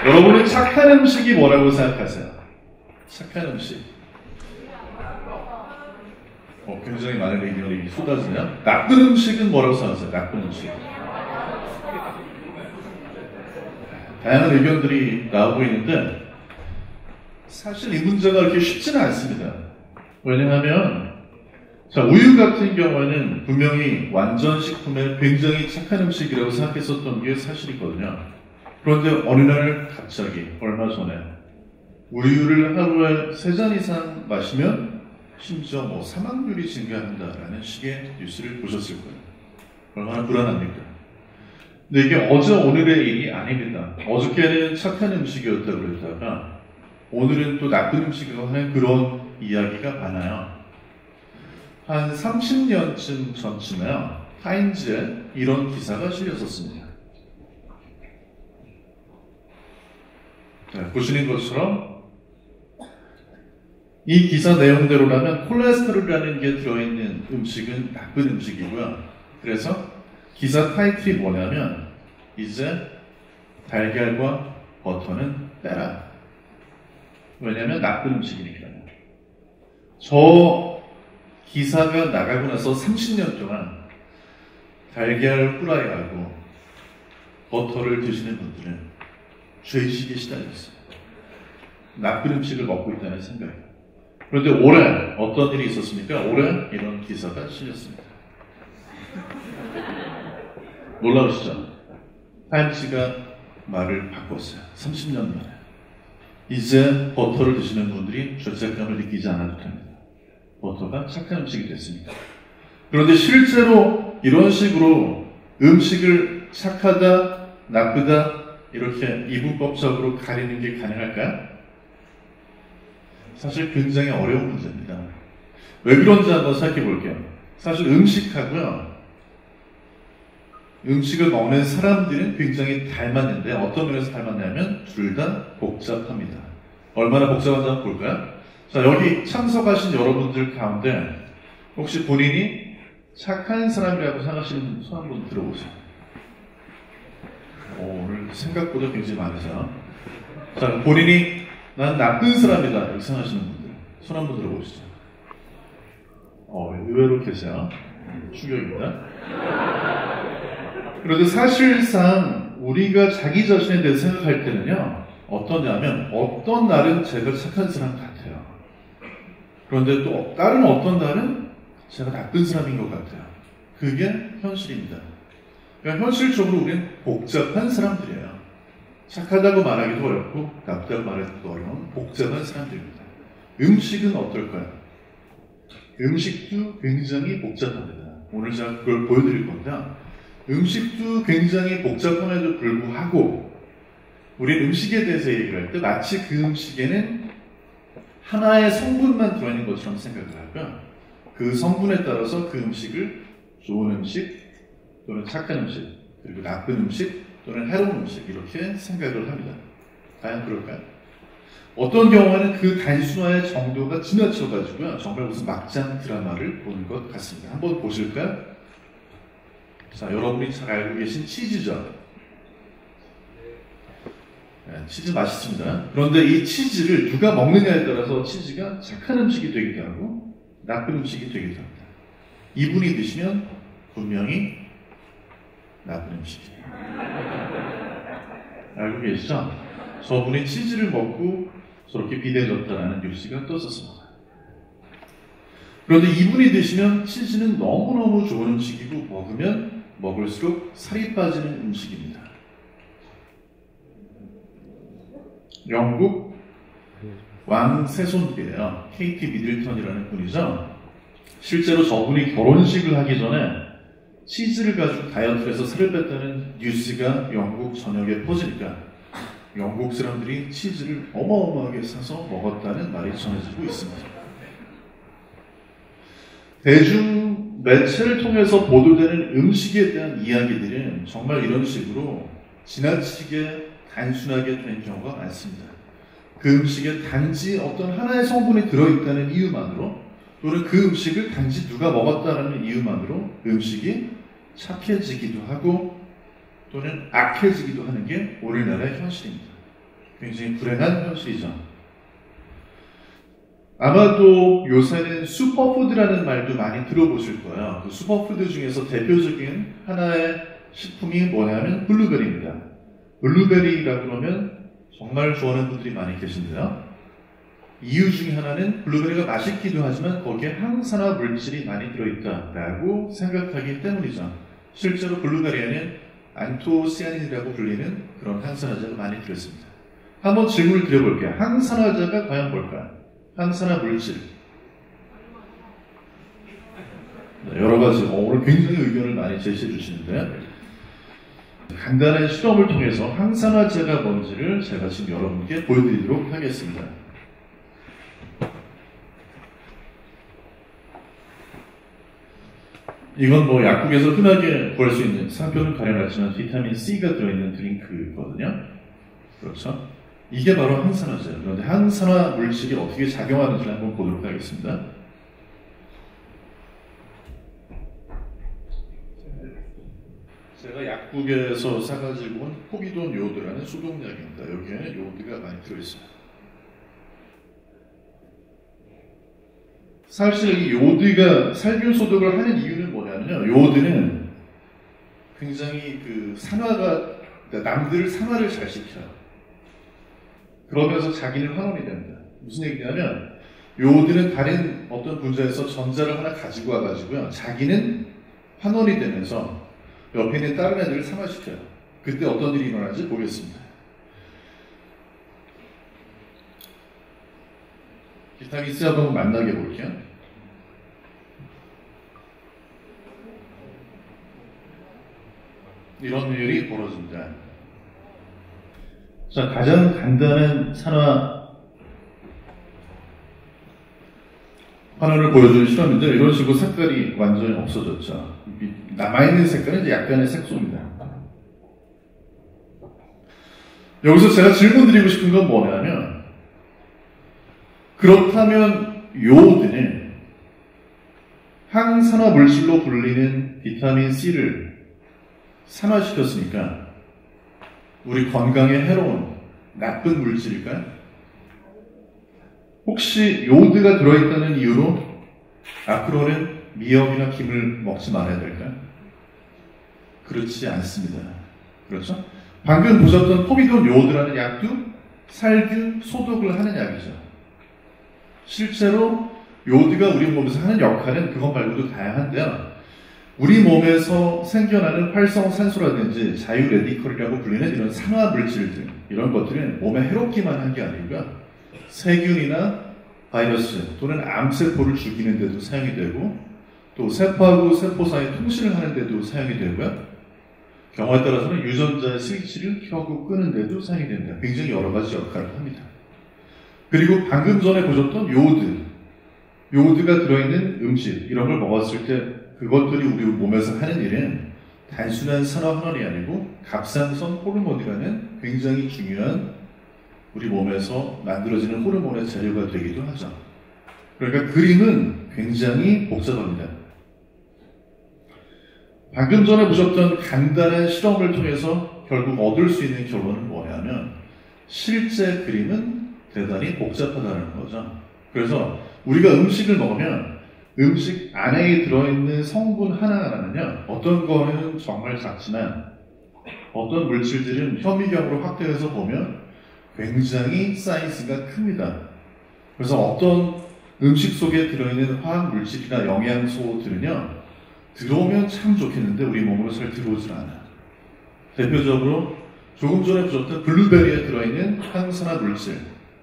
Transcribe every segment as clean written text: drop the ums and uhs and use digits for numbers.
여러분은 착한 음식이 뭐라고 생각하세요? 착한 음식. 굉장히 많은 의견이 쏟아지네요. 나쁜 음식은 뭐라고 생각하세요? 나쁜 음식. 다양한 의견들이 나오고 있는데 사실 이 문제가 그렇게 쉽지는 않습니다. 왜냐하면 자, 우유 같은 경우에는 분명히 완전식품에 굉장히 착한 음식이라고 생각했었던 게 사실이거든요. 그런데 어느 날 갑자기 얼마 전에 우유를 하루에 3잔 이상 마시면 심지어 사망률이 증가한다라는 식의 뉴스를 보셨을 거예요. 얼마나 불안합니까? 근데 이게 어제 오늘의 일이 아닙니다. 어저께는 착한 음식이었다고 그랬다가 오늘은 또 나쁜 음식이라고 하는 그런 이야기가 많아요. 한 30년쯤 전쯤에요. 타임즈에 이런 기사가 실렸었습니다. 네, 보시는 것처럼 이 기사 내용대로라면 콜레스테롤이라는 게 들어있는 음식은 나쁜 음식이고요. 그래서 기사 타이틀이 뭐냐면 이제 달걀과 버터는 빼라. 왜냐하면 나쁜 음식이니까요. 저 기사가 나가고 나서 30년 동안 달걀 후라이하고 버터를 드시는 분들은 죄의식에 시달렸어요. 나쁜 음식을 먹고 있다는 생각이에요. 그런데 올해 어떤 일이 있었습니까? 올해 이런 기사가 실렸습니다. 놀라우시죠? 타임즈가 말을 바꿨어요. 30년 만에. 이제 버터를 드시는 분들이 죄책감을 느끼지 않아도 됩니다. 버터가 착한 음식이 됐습니다. 그런데 실제로 이런 식으로 음식을 착하다, 나쁘다 이렇게 이분법적으로 가리는 게 가능할까요? 사실 굉장히 어려운 문제입니다. 왜 그런지 한번 생각해 볼게요. 사실 음식하고요. 음식을 먹는 사람들은 굉장히 닮았는데 어떤 면에서 닮았냐면 둘 다 복잡합니다. 얼마나 복잡한지 한번 볼까요? 자, 여기 참석하신 여러분들 가운데 혹시 본인이 착한 사람이라고 생각하시는 손 한번 들어보세요. 오늘 생각보다 굉장히 많으세요. 자, 본인이 난 나쁜 사람이다 이렇게 생각하시는 분들 손 한번 들어보시죠. 의외로 계세요. 충격입니다. 그런데 사실상 우리가 자기 자신에 대해서 생각할 때는요, 어떠냐면 어떤 날은 제가 착한 사람 같아요. 그런데 또 다른 어떤 날은 제가 나쁜 사람인 것 같아요. 그게 현실입니다. 그러니까 현실적으로 우리는 복잡한 사람들이에요. 착하다고 말하기도 어렵고 나쁘다고 말하기도 어려운 복잡한 사람들입니다. 음식은 어떨까요? 음식도 굉장히 복잡합니다. 오늘 제가 그걸 보여드릴 겁니다. 음식도 굉장히 복잡함에도 불구하고 우리 음식에 대해서 얘기를 할 때 마치 그 음식에는 하나의 성분만 들어있는 것처럼 생각을 하고요. 그 성분에 따라서 그 음식을 좋은 음식 또는 착한 음식 그리고 나쁜 음식 또는 해로운 음식 이렇게 생각을 합니다. 과연 그럴까요? 어떤 경우에는 그 단순화의 정도가 지나쳐가지고요. 정말 무슨 막장 드라마를 보는 것 같습니다. 한번 보실까요? 자, 여러분이 잘 알고 계신 치즈죠. 네, 치즈 맛있습니다. 그런데 이 치즈를 누가 먹느냐에 따라서 치즈가 착한 음식이 되기도 하고 나쁜 음식이 되기도 합니다. 이분이 드시면 분명히 나쁜 음식이에요. 알고 계시죠? 저분이 치즈를 먹고 저렇게 비대해졌다는 뉴스가 떴었습니다. 그런데 이분이 드시면 치즈는 너무너무 좋은 음식이고 먹으면 먹을수록 살이 빠지는 음식입니다. 영국 왕세손비예요. 케이티 미들턴이라는 분이죠. 실제로 저분이 결혼식을 하기 전에 치즈를 가지고 다이어트를 해서 살을 뺐다는 뉴스가 영국 전역에 퍼지니까 영국 사람들이 치즈를 어마어마하게 사서 먹었다는 말이 전해지고 있습니다. 대중 매체를 통해서 보도되는 음식에 대한 이야기들은 정말 이런 식으로 지나치게 단순하게 된 경우가 많습니다. 그 음식에 단지 어떤 하나의 성분이 들어있다는 이유만으로 또는 그 음식을 단지 누가 먹었다는 이유만으로 음식이 착해지기도 하고 또는 악해지기도 하는 게 오늘날의 현실입니다. 굉장히 불행한 현실이죠. 아마도 요새는 슈퍼푸드라는 말도 많이 들어보실 거예요. 그 슈퍼푸드 중에서 대표적인 하나의 식품이 뭐냐면 블루베리입니다. 블루베리라고 그러면 정말 좋아하는 분들이 많이 계신데요. 이유 중에 하나는 블루베리가 맛있기도 하지만 거기에 항산화 물질이 많이 들어있다라고 생각하기 때문이죠. 실제로 블루베리에는 안토시아닌이라고 불리는 그런 항산화제가 많이 들어있습니다. 한번 질문을 드려볼게요. 항산화제가 과연 뭘까요? 항산화 물질. 네, 여러 가지 오늘 굉장히 의견을 많이 제시해 주시는데 간단한 실험을 통해서 항산화제가 뭔지를 제가 지금 여러분께 보여드리도록 하겠습니다. 이건 뭐 약국에서 흔하게 구할 수 있는 상표는 가려놨지만 비타민 C가 들어있는 드링크거든요. 그렇죠? 이게 바로 항산화제예요. 그런데 항산화 물질이 어떻게 작용하는지 한번 보도록 하겠습니다. 제가 약국에서 사가지고 온 포비돈 요오드라는 소독약입니다. 여기에 요오드가 많이 들어있어요. 사실 이 요오드가 살균 소독을 하는 이유는 뭐냐면요. 요오드는 굉장히 그 산화가, 남들 산화를 잘 시켜요. 그러면서 자기는 환원이 됩니다. 무슨 얘기냐면 요오드는 다른 어떤 분자에서 전자를 하나 가지고 와가지고요. 자기는 환원이 되면서 옆에 있는 다른 애들을 산화시켜요. 그때 어떤 일이 일어나는지 보겠습니다. 비타민 C 한번 만나게 볼게요. 이런 일이 벌어집니다. 자, 가장 간단한 환원을 보여주는 실험인데 이런 식으로 색깔이 완전히 없어졌죠. 남아있는 색깔은 이제 약간의 색소입니다. 여기서 제가 질문 드리고 싶은 건 뭐냐면 그렇다면 요오드는 항산화 물질로 불리는 비타민 C를 산화시켰으니까 우리 건강에 해로운 나쁜 물질일까요? 혹시 요오드가 들어있다는 이유로 앞으로는 미역이나 김을 먹지 말아야 될까요? 그렇지 않습니다. 그렇죠? 방금 보셨던 포비돈 요오드라는 약도 살균, 소독을 하는 약이죠. 실제로 요오드가 우리 몸에서 하는 역할은 그것 말고도 다양한데요. 우리 몸에서 생겨나는 활성산소라든지 자유레디컬이라고 불리는 이런 산화 물질들, 이런 것들은 몸에 해롭기만 한 게 아니고요. 세균이나 바이러스 또는 암세포를 죽이는 데도 사용이 되고 또 세포하고 세포 사이 통신을 하는 데도 사용이 되고요. 경우에 따라서는 유전자의 스위치를 켜고 끄는 데도 사용이 됩니다. 굉장히 여러 가지 역할을 합니다. 그리고 방금 전에 보셨던 요오드가 들어있는 음식 이런 걸 먹었을 때 그것들이 우리 몸에서 하는 일은 단순한 산화환원이 아니고 갑상선 호르몬이라는 굉장히 중요한 우리 몸에서 만들어지는 호르몬의 재료가 되기도 하죠. 그러니까 그림은 굉장히 복잡합니다. 방금 전에 보셨던 간단한 실험을 통해서 결국 얻을 수 있는 결론은 뭐냐면 실제 그림은 대단히 복잡하다는 거죠. 그래서 우리가 음식을 먹으면 음식 안에 들어있는 성분 하나하나는요, 어떤 거는 정말 작지만 어떤 물질들은 현미경으로 확대해서 보면 굉장히 사이즈가 큽니다. 그래서 어떤 음식 속에 들어있는 화학 물질이나 영양소들은요, 들어오면 참 좋겠는데 우리 몸으로 잘 들어오질 않아요. 대표적으로 조금 전에 보셨던 블루베리에 들어있는 항산화 물질,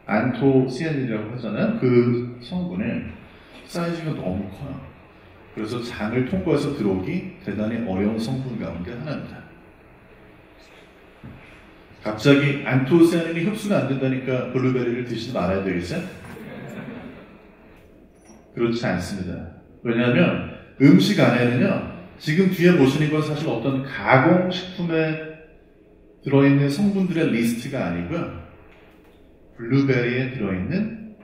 안토시아닌이라고 하잖아요. 그 성분은 사이즈가 너무 커요. 그래서 장을 통과해서 들어오기 대단히 어려운 성분 가운데 하나입니다. 갑자기 안토시아닌이 흡수가 안 된다니까 블루베리를 드시지 말아야 되겠어요? 그렇지 않습니다. 왜냐하면 음식 안에는요, 지금 뒤에 보시는 건 사실 어떤 가공식품에 들어있는 성분들의 리스트가 아니고요, 블루베리에 들어있는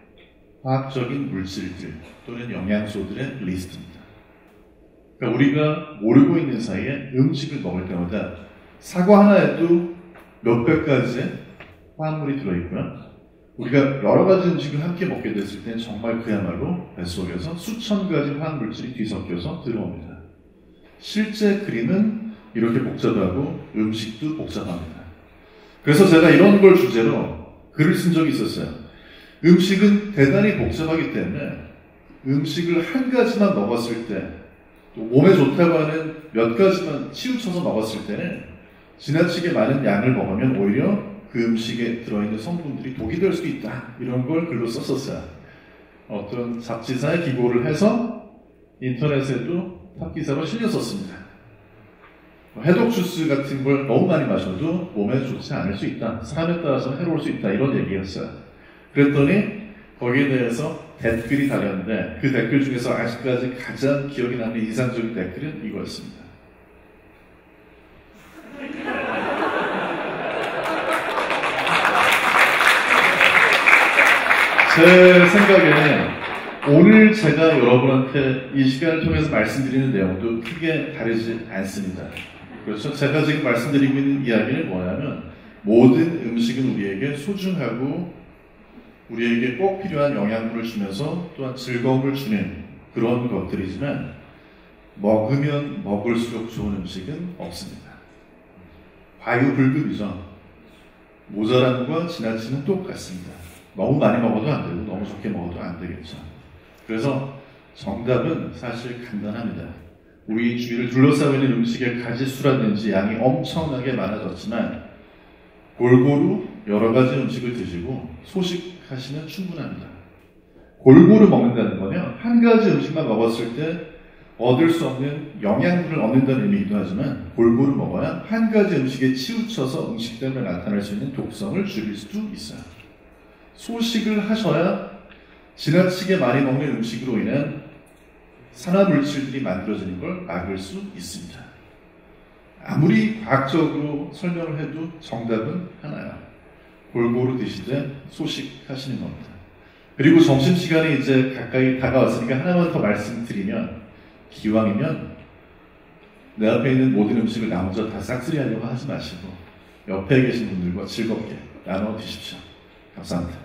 화학적인 물질들 또는 영양소들의 리스트입니다. 그러니까 우리가 모르고 있는 사이에 음식을 먹을 때마다 사과 하나에도 몇백 가지의 화합물이 들어있고요. 우리가 여러 가지 음식을 함께 먹게 됐을 때 정말 그야말로 뱃속에서 수천 가지 화합물질이 뒤섞여서 들어옵니다. 실제 그림은 이렇게 복잡하고 음식도 복잡합니다. 그래서 제가 이런 걸 주제로 글을 쓴 적이 있었어요. 음식은 대단히 복잡하기 때문에 음식을 한 가지만 먹었을 때, 또 몸에 좋다고 하는 몇 가지만 치우쳐서 먹었을 때는 지나치게 많은 양을 먹으면 오히려 그 음식에 들어있는 성분들이 독이 될 수 있다. 이런 걸 글로 썼었어요. 어떤 잡지사에 기고를 해서 인터넷에도 탑기사로 실렸었습니다. 해독 주스 같은 걸 너무 많이 마셔도 몸에 좋지 않을 수 있다. 사람에 따라서 해로울 수 있다. 이런 얘기였어요. 그랬더니 거기에 대해서 댓글이 달렸는데 그 댓글 중에서 아직까지 가장 기억에 남는 인상적인 댓글은 이거였습니다. 제 생각에는 오늘 제가 여러분한테 이 시간을 통해서 말씀드리는 내용도 크게 다르지 않습니다. 그렇죠? 제가 지금 말씀드리고 있는 이야기는 뭐냐면 모든 음식은 우리에게 소중하고 우리에게 꼭 필요한 영양분을 주면서 또한 즐거움을 주는 그런 것들이지만 먹으면 먹을수록 좋은 음식은 없습니다. 과유불급이죠. 모자람과 지나치는 똑같습니다. 너무 많이 먹어도 안 되고 너무 적게 먹어도 안 되겠죠. 그래서 정답은 사실 간단합니다. 우리 주위를 둘러싸고 있는 음식의 가지수라든지 양이 엄청나게 많아졌지만 골고루 여러 가지 음식을 드시고 소식하시면 충분합니다. 골고루 먹는다는 거는 한 가지 음식만 먹었을 때 얻을 수 없는 영양분을 얻는다는 의미이기도 하지만 골고루 먹어야 한 가지 음식에 치우쳐서 음식 때문에 나타날 수 있는 독성을 줄일 수도 있어요. 소식을 하셔야 지나치게 많이 먹는 음식으로 인한 산화물질들이 만들어지는 걸 막을 수 있습니다. 아무리 과학적으로 설명을 해도 정답은 하나야. 골고루 드시되 소식하시는 겁니다. 그리고 점심시간이 이제 가까이 다가왔으니까 하나만 더 말씀드리면 기왕이면 내 앞에 있는 모든 음식을 나 혼자 다 싹쓸이 하려고 하지 마시고 옆에 계신 분들과 즐겁게 나눠 드십시오. 감사합니다.